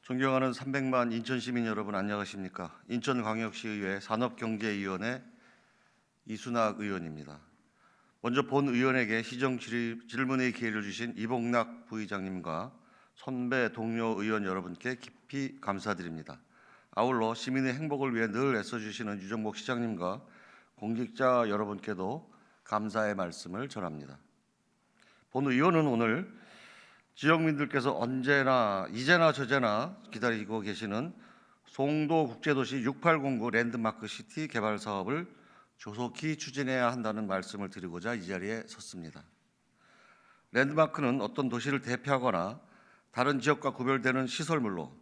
존경하는 300만 인천 시민 여러분 안녕하십니까? 인천광역시의회 산업경제위원회 이순학 의원입니다. 먼저 본 의원에게 시정 질문의 기회를 주신 이봉락 부의장님과 선배 동료 의원 여러분께 깊이 감사드립니다. 아울러 시민의 행복을 위해 늘 애써주시는 유정복 시장님과 공직자 여러분께도 감사의 말씀을 전합니다. 본 의원은 오늘 지역민들께서 언제나 이제나 저제나 기다리고 계시는 송도 국제도시 6809 랜드마크 시티 개발 사업을 조속히 추진해야 한다는 말씀을 드리고자 이 자리에 섰습니다. 랜드마크는 어떤 도시를 대표하거나 다른 지역과 구별되는 시설물로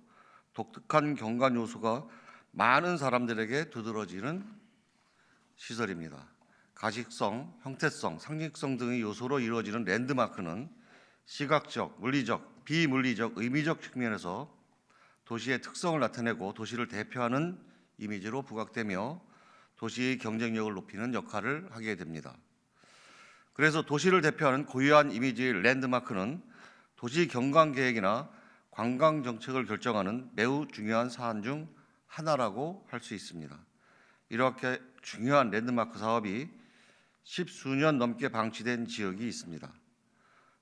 독특한 경관 요소가 많은 사람들에게 두드러지는 시설입니다. 가식성, 형태성, 상징성 등의 요소로 이루어지는 랜드마크는 시각적, 물리적, 비물리적, 의미적 측면에서 도시의 특성을 나타내고 도시를 대표하는 이미지로 부각되며 도시의 경쟁력을 높이는 역할을 하게 됩니다. 그래서 도시를 대표하는 고유한 이미지의 랜드마크는 도시 경관 계획이나 관광 정책을 결정하는 매우 중요한 사안 중 하나라고 할 수 있습니다. 이렇게 중요한 랜드마크 사업이 10수년 넘게 방치된 지역이 있습니다.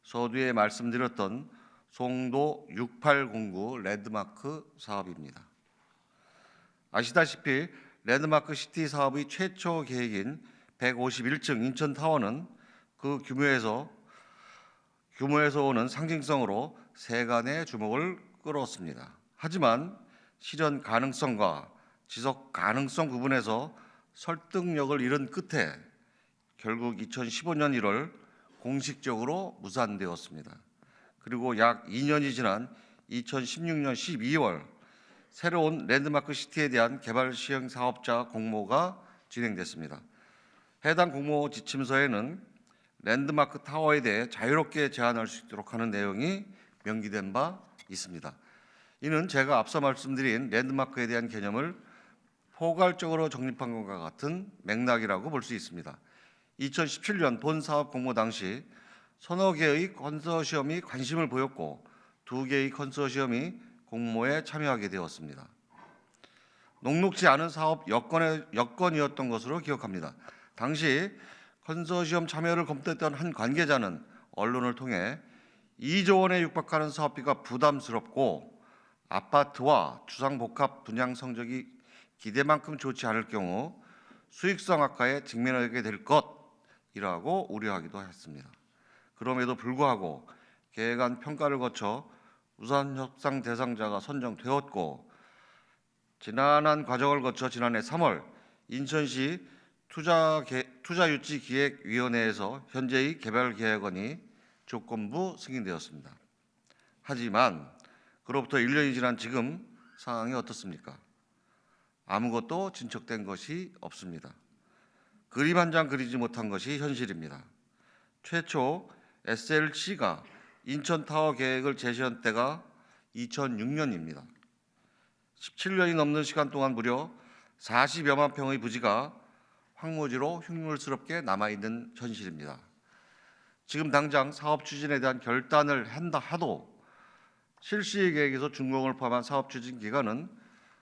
서두에 말씀드렸던 송도 6809 랜드마크 사업입니다. 아시다시피 랜드마크 시티 사업의 최초 계획인 151층 인천타워는 그 규모에서 오는 상징성으로 세간의 주목을 끌었습니다. 하지만 실현 가능성과 지속 가능성 부분에서 설득력을 잃은 끝에 결국 2015년 1월 공식적으로 무산되었습니다. 그리고 약 2년이 지난 2016년 12월 새로운 랜드마크 시티에 대한 개발 시행 사업자 공모가 진행됐습니다. 해당 공모 지침서에는 랜드마크 타워에 대해 자유롭게 제한할 수 있도록 하는 내용이 명기된 바 있습니다. 이는 제가 앞서 말씀드린 랜드마크에 대한 개념을 포괄적으로 정립한 것과 같은 맥락이라고 볼 수 있습니다. 2017년 본 사업 공모 당시 서너 개의 컨소시엄이 관심을 보였고 2개의 컨소시엄이 공모에 참여하게 되었습니다. 녹록지 않은 사업 여건이었던 것으로 기억합니다. 당시 컨소시엄 참여를 검토했던 한 관계자는 언론을 통해 2조 원에 육박하는 사업비가 부담스럽고 아파트와 주상복합 분양 성적이 기대만큼 좋지 않을 경우 수익성 악화에 직면하게 될 것이라고 우려하기도 했습니다. 그럼에도 불구하고 계획안 평가를 거쳐 우선 협상 대상자가 선정되었고 지난한 과정을 거쳐 지난해 3월 인천시 투자유치기획위원회에서 현재의 개발계획안이 조건부 승인되었습니다. 하지만 그로부터 1년이 지난 지금 상황이 어떻습니까? 아무것도 진척된 것이 없습니다. 그림 한 장 그리지 못한 것이 현실입니다. 최초 SLC가 인천타워 계획을 제시한 때가 2006년입니다. 17년이 넘는 시간 동안 무려 40여만 평의 부지가 황무지로 흉물스럽게 남아있는 현실입니다. 지금 당장 사업 추진에 대한 결단을 한다 하도 실시 계획에서 준공을 포함한 사업 추진 기간은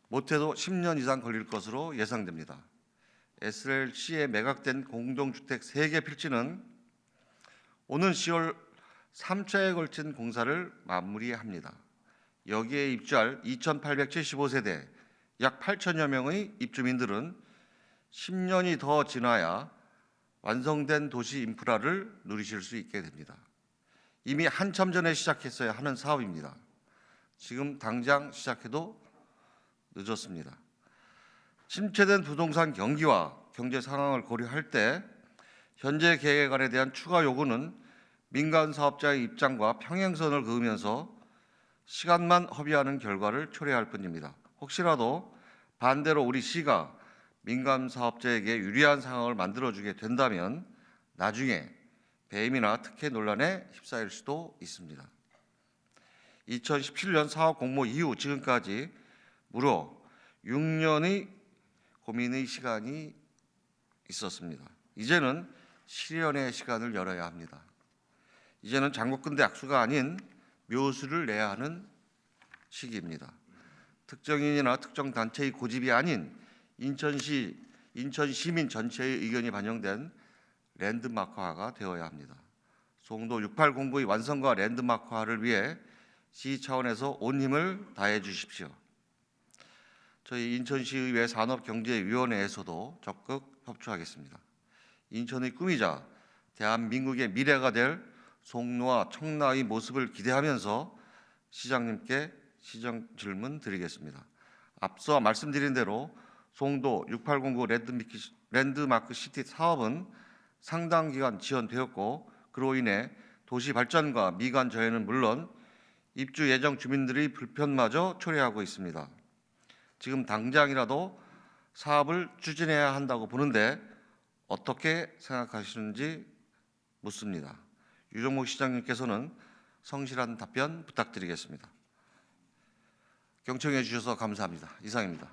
못해도 10년 이상 걸릴 것으로 예상됩니다. SLC에 매각된 공동주택 3개 필지는 오는 10월 3차에 걸친 공사를 마무리합니다. 여기에 입주할 2,875세대 약 8천여 명의 입주민들은 10년이 더 지나야 완성된 도시 인프라를 누리실 수 있게 됩니다. 이미 한참 전에 시작했어야 하는 사업입니다. 지금 당장 시작해도 늦었습니다. 침체된 부동산 경기와 경제 상황을 고려할 때 현재 계획안에 대한 추가 요구는 민간 사업자의 입장과 평행선을 그으면서 시간만 허비하는 결과를 초래할 뿐입니다. 혹시라도 반대로 우리 시가 민간 사업자에게 유리한 상황을 만들어주게 된다면 나중에 배임이나 특혜 논란에 휩싸일 수도 있습니다. 2017년 사업 공모 이후 지금까지 무려 6년의 고민의 시간이 있었습니다. 이제는 실현의 시간을 열어야 합니다. 이제는 장구근대 악수가 아닌 묘수를 내야 하는 시기입니다. 특정인이나 특정 단체의 고집이 아닌 인천시, 인천 시민 전체의 의견이 반영된 랜드마크화가 되어야 합니다. 송도 6809의 완성과 랜드마크화를 위해 시 차원에서 온 힘을 다해 주십시오. 저희 인천시의회 산업경제위원회에서도 적극 협조하겠습니다. 인천의 꿈이자 대한민국의 미래가 될 송로와 청라의 모습을 기대하면서 시장님께 시정 질문 드리겠습니다. 앞서 말씀드린 대로 송도 6809 랜드마크 시티 사업은 상당 기간 지연되었고 그로 인해 도시 발전과 미관 저해는 물론 입주 예정 주민들의 불편마저 초래하고 있습니다. 지금 당장이라도 사업을 추진해야 한다고 보는데 어떻게 생각하시는지 묻습니다. 유정목 시장님께서는 성실한 답변 부탁드리겠습니다. 경청해 주셔서 감사합니다. 이상입니다.